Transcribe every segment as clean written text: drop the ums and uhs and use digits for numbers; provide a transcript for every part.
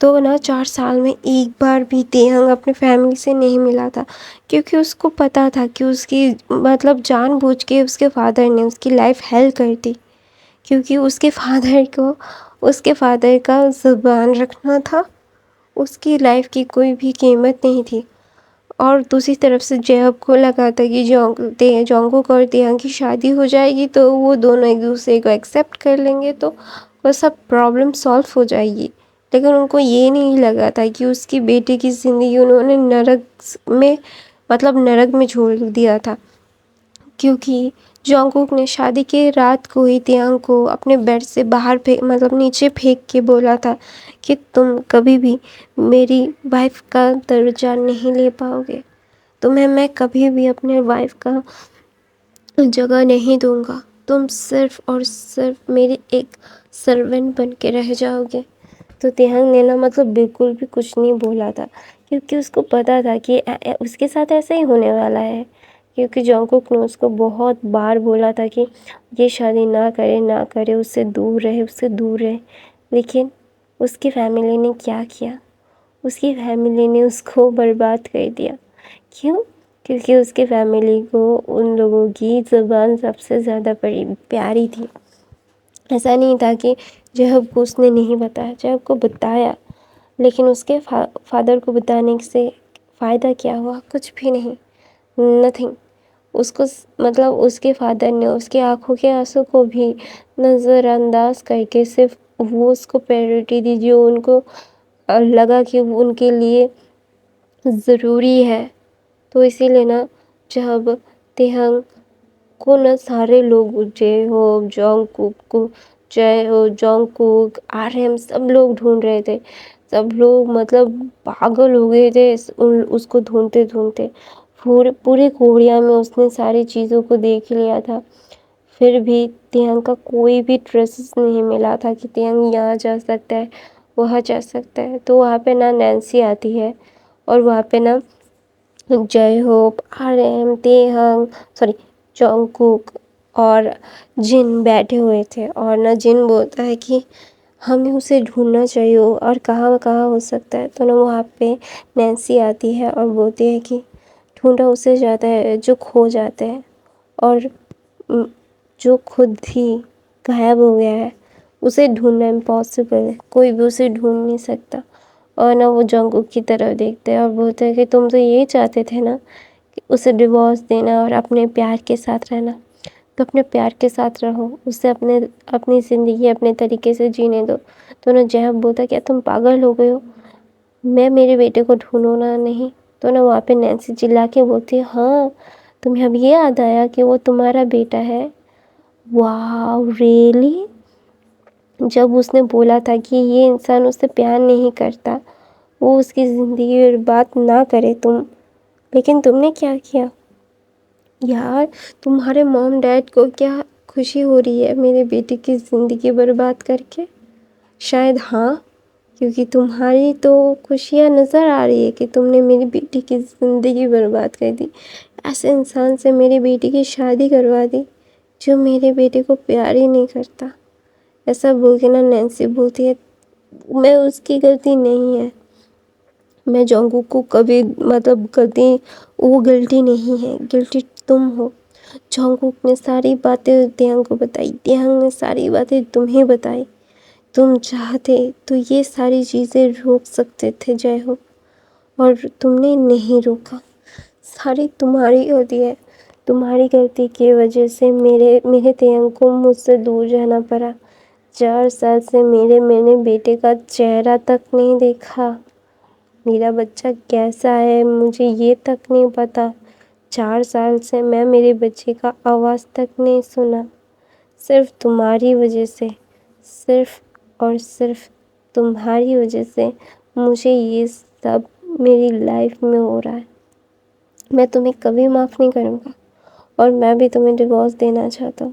تو نا 4 سال میں ایک بار بھی تیہنگ اپنے فیملی سے نہیں ملا تھا، کیونکہ اس کو پتا تھا کہ اس کی مطلب جان بوجھ کے اس کے فادر نے اس کی لائف ہیل کر دی، کیونکہ اس کے فادر کا زبان رکھنا تھا، اس کی لائف کی کوئی بھی قیمت نہیں تھی۔ اور دوسری طرف سے جیب کو لگا تھا کہ جونگکوک اور تیہنگ کی شادی ہو جائے گی تو وہ دونوں ایک دوسرے کو ایکسیپٹ کر لیں گے تو وہ سب پرابلم سالو ہو جائے گی، لیکن ان کو یہ نہیں لگا تھا کہ اس کی بیٹی کی زندگی انہوں نے نرک میں چھوڑ دیا تھا، کیونکہ جونگکوک نے شادی کے رات کو ہی تیہنگ کو اپنے بیڈ سے باہر نیچے پھینک کے بولا تھا کہ تم کبھی بھی میری وائف کا درجہ نہیں لے پاؤ گے، تمہیں میں کبھی بھی اپنے وائف کا جگہ نہیں دوں گا، تم صرف اور صرف میری ایک سرونٹ بن کے رہ جاؤ گے۔ تو تیہنگ نے نا بالکل بھی کچھ نہیں بولا تھا، کیونکہ اس کو پتا تھا کہ اس کے ساتھ ایسا ہی ہونے والا ہے، کیونکہ جونگکوک نے اس کو بہت بار بولا تھا کہ یہ شادی نہ کرے، اس سے دور رہے، لیکن اس کی فیملی نے کیا کیا؟ اس کی فیملی نے اس کو برباد کر دیا۔ کیوں؟ کیونکہ اس کی فیملی کو ان لوگوں کی زبان سب سے زیادہ پیاری تھی۔ ایسا نہیں تھا کہ جہب کو اس نے نہیں بتایا، جہب کو بتایا، لیکن اس کے فادر کو بتانے سے فائدہ کیا ہوا؟ کچھ بھی نہیں، نتھنگ۔ اس کو اس کے فادر نے اس کی آنکھوں کے آنسو کو بھی نظر انداز کر کے صرف وہ اس کو پریورٹی دی جو ان کو لگا کہ ان کے لیے ضروری ہے۔ تو اسی لیے نا جب تیہنگ کو نا سارے لوگ جونگکوک RM سب لوگ ڈھونڈ رہے تھے، سب لوگ پاگل ہو گئے تھے اس کو ڈھونڈتے پورے کوریا میں اس نے ساری چیزوں کو دیکھ لیا تھا، پھر بھی تیہنگ کا کوئی بھی ٹریسز نہیں ملا تھا کہ تیہنگ یہاں جا سکتا ہے، وہاں جا سکتا ہے۔ تو وہاں پہ نا نینسی آتی ہے اور وہاں پہ نا جے ہوپ، RM، جونگکوک اور جن بیٹھے ہوئے تھے، اور نا جن بولتا ہے کہ ہمیں اسے ڈھونڈنا چاہیے اور کہاں ہو سکتا ہے۔ تو نا وہاں پہ نینسی آتی ہے اور بولتی ہے کہ ڈھونڈا اسے جاتا ہے جو کھو جاتا ہے، اور جو خود ہی غائب ہو گیا ہے اسے ڈھونڈنا امپاسبل ہے، کوئی بھی اسے ڈھونڈ نہیں سکتا۔ اور نا وہ جونگکوک کی طرف دیکھتے ہیں اور بولتے ہیں کہ تم تو یہی چاہتے تھے نا کہ اسے ڈیورس دینا اور اپنے پیار کے ساتھ رہنا، تو اپنے پیار کے ساتھ رہو، اسے اپنی زندگی اپنے طریقے سے جینے دو۔ تو نا جہب بولتا ہے کیا تم پاگل ہو گئے ہو؟ میں میرے بیٹے کو ڈھونڈنا نہیں؟ تو نا وہاں پہ نینسی چلا کے بولتی ہے ہاں تمہیں اب یہ یاد آیا کہ وہ تمہارا بیٹا ہے؟ واو ریئلی؟ جب اس نے بولا تھا کہ یہ انسان اس سے پیار نہیں کرتا، وہ اس کی زندگی برباد نہ کرے لیکن تم نے کیا کیا؟ یار تمہارے موم ڈیڈ کو کیا خوشی ہو رہی ہے میرے بیٹے کی زندگی برباد کر کے؟ شاید ہاں، کیونکہ تمہاری تو خوشیاں نظر آ رہی ہے کہ تم نے میری بیٹی کی زندگی برباد کر دی، ایسے انسان سے میری بیٹی کی شادی کروا دی جو میرے بیٹے کو پیار ہی نہیں کرتا۔ ایسا بول کے نا نینسی بولتی ہے میں اس کی غلطی نہیں ہے، میں جونگکوک کو کبھی وہ غلطی نہیں ہے، گلٹی تم ہو۔ جونگکوک نے ساری باتیں تیہنگ کو بتائی، تیہنگ نے ساری باتیں تمہیں بتائی، تم چاہتے تو یہ ساری چیزیں روک سکتے تھے جے ہو، اور تم نے نہیں روکا، ساری تمہاری غلطی ہے، تمہاری غلطی کی وجہ سے میرے تیہنگ کو مجھ سے دور جانا پڑا، 4 سال سے میں نے بیٹے کا چہرہ تک نہیں دیکھا، میرا بچہ کیسا ہے مجھے یہ تک نہیں پتا، 4 سال سے میں میرے بچے کا آواز تک نہیں سنا، صرف تمہاری وجہ سے، صرف اور صرف تمہاری وجہ سے مجھے یہ سب میری لائف میں ہو رہا ہے، میں تمہیں کبھی معاف نہیں کروں گا، اور میں بھی تمہیں ڈیورس دینا چاہتا ہوں۔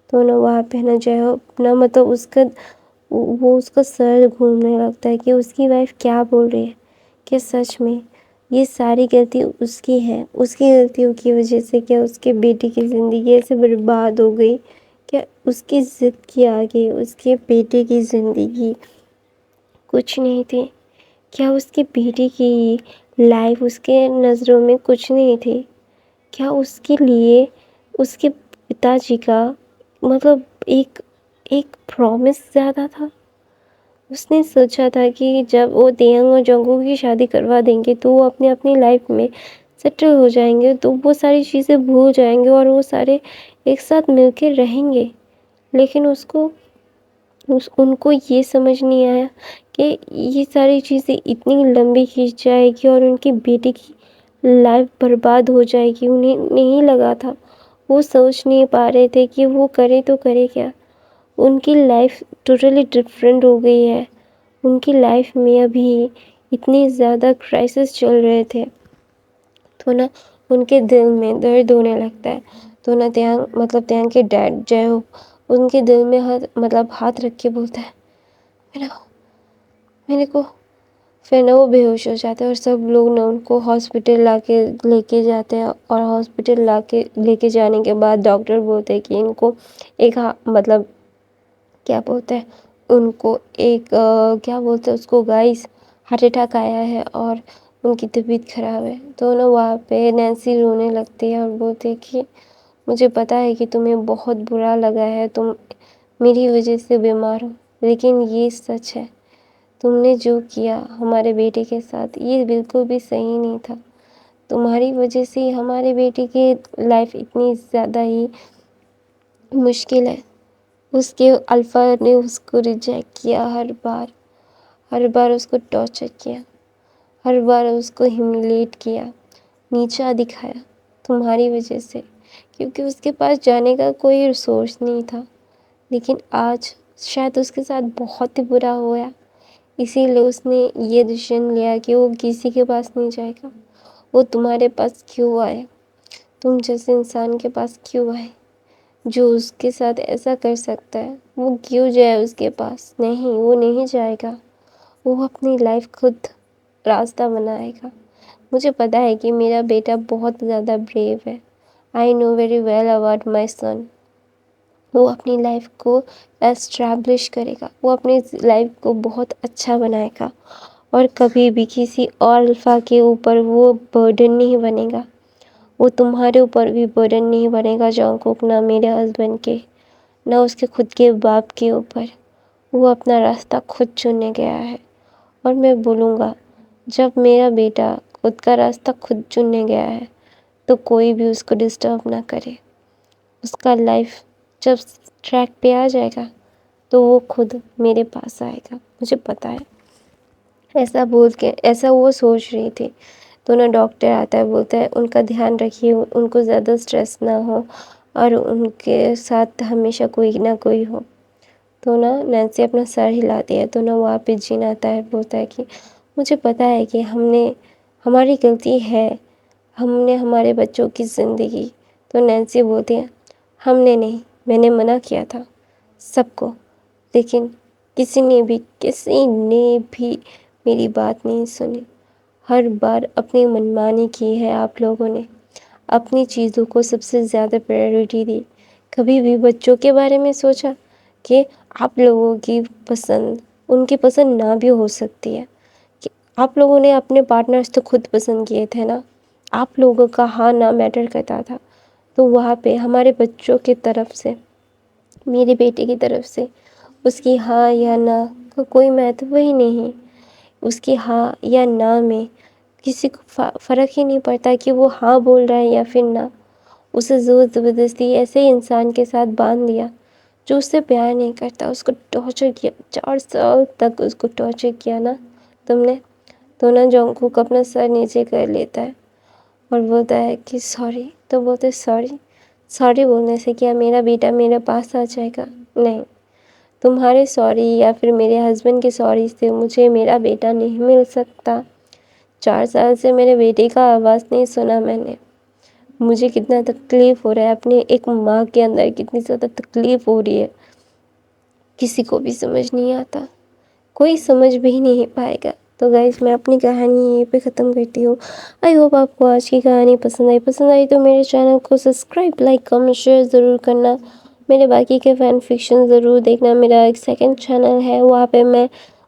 تو نا وہاں پہ نا جو ہے اپنا اس کا سر گھومنے لگتا ہے کہ اس کی وائف کیا بول رہی ہے، کہ سچ میں یہ ساری غلطی اس کی ہے، اس کی غلطیوں کی وجہ سے کیا اس کے بیٹی کی زندگی ایسے برباد ہو گئی، کیا اس کی ضد کے آگے اس کے بیٹے کی زندگی کچھ نہیں تھی۔ کیا اس کے بیٹے کی لائف اس کے نظروں میں کچھ نہیں تھی؟ کیا اس کے لیے اس کے پتا جی کا مطلب ایک پرومس زیادہ تھا؟ اس نے سوچا تھا کہ جب وہ دیانگ اور جنگو کی شادی کروا دیں گے تو وہ اپنی لائف میں سیٹل ہو جائیں گے، تو وہ ساری چیزیں بھول جائیں گے اور وہ سارے ایک ساتھ مل کے رہیں گے۔ لیکن ان کو یہ سمجھ نہیں آیا کہ یہ ساری چیزیں اتنی لمبی کھینچ جائے گی اور ان کی بیٹی کی لائف برباد ہو جائے گی۔ انہیں نہیں لگا تھا، وہ سوچ نہیں پا رہے تھے کہ وہ کرے تو کرے کیا۔ ان کی لائف ٹوٹلی ڈفرینٹ ہو گئی ہے۔ ان کی لائف میں ابھی اتنے زیادہ کرائسس چل رہے تھے تو ان کے دل میں درد ہونے لگتا ہے۔ تو تیانگ کے ڈیڈ جے ہو ان کے دل میں ہاتھ رکھ کے بولتا ہے میرے کو، پھر وہ بے ہوش ہو جاتے ہیں اور سب لوگ ان کو ہاسپٹل لے کے جاتے ہیں، اور ہاسپٹل لے کے جانے کے بعد ڈاکٹر بولتے ہیں کہ ان کو ایک کیا بولتے ہیں ان کو کیا بولتے ہیں اس کو گائز ہارٹ اٹیک آیا ہے اور ان کی طبیعت خراب ہے۔ تو وہاں پہ نینسی رونے لگتی ہے اور بولتے کہ مجھے پتا ہے کہ تمہیں بہت برا لگا ہے، تم میری وجہ سے بیمار ہو، لیکن یہ سچ ہے، تم نے جو کیا ہمارے بیٹے کے ساتھ یہ بالکل بھی صحیح نہیں تھا۔ تمہاری وجہ سے ہمارے بیٹے کی لائف اتنی زیادہ ہی مشکل ہے۔ اس کے الفا نے اس کو ریجیکٹ کیا، ہر بار اس کو ٹارچر کیا، ہر بار اس کو ہیوملیٹ کیا، نیچا دکھایا تمہاری وجہ سے، کیونکہ اس کے پاس جانے کا کوئی ریسورس نہیں تھا۔ لیکن آج شاید اس کے ساتھ بہت ہی برا ہوا، اسی لیے اس نے یہ ڈیسیژن لیا کہ وہ کسی کے پاس نہیں جائے گا۔ وہ تمہارے پاس کیوں آئے؟ تم جیسے انسان کے پاس کیوں آئے جو اس کے ساتھ ایسا کر سکتا ہے؟ وہ کیوں جائے اس کے پاس؟ نہیں، وہ نہیں جائے گا، وہ اپنی لائف خود راستہ بنائے گا۔ مجھے پتا ہے کہ میرا بیٹا بہت زیادہ بریو ہے۔ I know very well about my son۔ وہ اپنی لائف کو اسٹیبلش کرے گا، وہ اپنی لائف کو بہت اچھا بنائے گا اور کبھی بھی کسی اور الفا کے اوپر وہ برڈن نہیں بنے گا۔ وہ تمہارے اوپر بھی برڈن نہیں بنے گا جانگکوک، نہ میرے ہسبینڈ کے، نہ اس کے خود کے باپ کے اوپر۔ وہ اپنا راستہ خود چننے گیا ہے، اور میں بولوں گا جب میرا بیٹا خود کا راستہ خود چننے گیا ہے تو کوئی بھی اس کو ڈسٹرب نہ کرے۔ اس کا لائف جب ٹریک پہ آ جائے گا تو وہ خود میرے پاس آئے گا، مجھے پتا ہے۔ ایسا بول کے ایسا وہ سوچ رہی تھی تو ڈاکٹر آتا ہے، بولتا ہے ان کا دھیان رکھیے، ان کو زیادہ اسٹریس نہ ہو اور ان کے ساتھ ہمیشہ کوئی نہ کوئی ہو۔ تو نینسی اپنا سر ہلاتی ہے تو وہاں پہ جین آتا ہے، بولتا ہے کہ مجھے پتا ہے کہ ہماری غلطی ہے، ہم نے ہمارے بچوں کی زندگی۔ تو نینسی بولتی ہے ہم نے نہیں، میں نے منع کیا تھا سب کو، لیکن کسی نے بھی میری بات نہیں سنی۔ ہر بار اپنی منمانی کی ہے، آپ لوگوں نے اپنی چیزوں کو سب سے زیادہ پرائیورٹی دی۔ کبھی بھی بچوں کے بارے میں سوچا کہ آپ لوگوں کی پسند ان کی پسند نہ بھی ہو سکتی ہے، کہ آپ لوگوں نے اپنے پارٹنرز تو خود پسند کیے تھے نا، آپ لوگوں کا ہاں نہ میٹر کرتا تھا۔ تو وہاں پہ ہمارے بچوں کی طرف سے، میرے بیٹے کی طرف سے اس کی ہاں یا نہ کا کوئی مہتو ہی نہیں۔ اس کی ہاں یا نہ میں کسی کو فرق ہی نہیں پڑتا کہ وہ ہاں بول رہا ہے یا پھر نہ۔ اسے زور زبردستی ایسے انسان کے ساتھ باندھ دیا جو اس سے پیار نہیں کرتا، اس کو ٹارچر کیا، 4 سال تک اس کو ٹارچر کیا نا تم نے۔ تو جانگکوک اپنا سر نیچے کر لیتا ہے اور بولتا ہے کہ سوری۔ تو بولتے سوری بولنے سے کیا میرا بیٹا میرے پاس آ جائے گا؟ نہیں، تمہارے سوری یا پھر میرے ہسبینڈ کے سوری سے مجھے میرا بیٹا نہیں مل سکتا۔ 4 سال سے میرے بیٹے کا آواز نہیں سنا میں نے۔ مجھے کتنا تکلیف ہو رہا ہے، اپنے ایک ماں کے اندر کتنی زیادہ تکلیف ہو رہی ہے، کسی کو بھی سمجھ نہیں آتا، کوئی سمجھ بھی نہیں پائے گا۔ تو گائز میں اپنی کہانی یہیں پہ ختم کرتی ہوں۔ آئی ہوپ آپ کو آج کی کہانی پسند آئی تو میرے چینل کو سبسکرائب، لائک، کمنٹ، شیئر ضرور کرنا۔ میرے باقی کے فین فکشن ضرور دیکھنا۔ میرا ایک سیکنڈ چینل ہے، وہاں پہ میں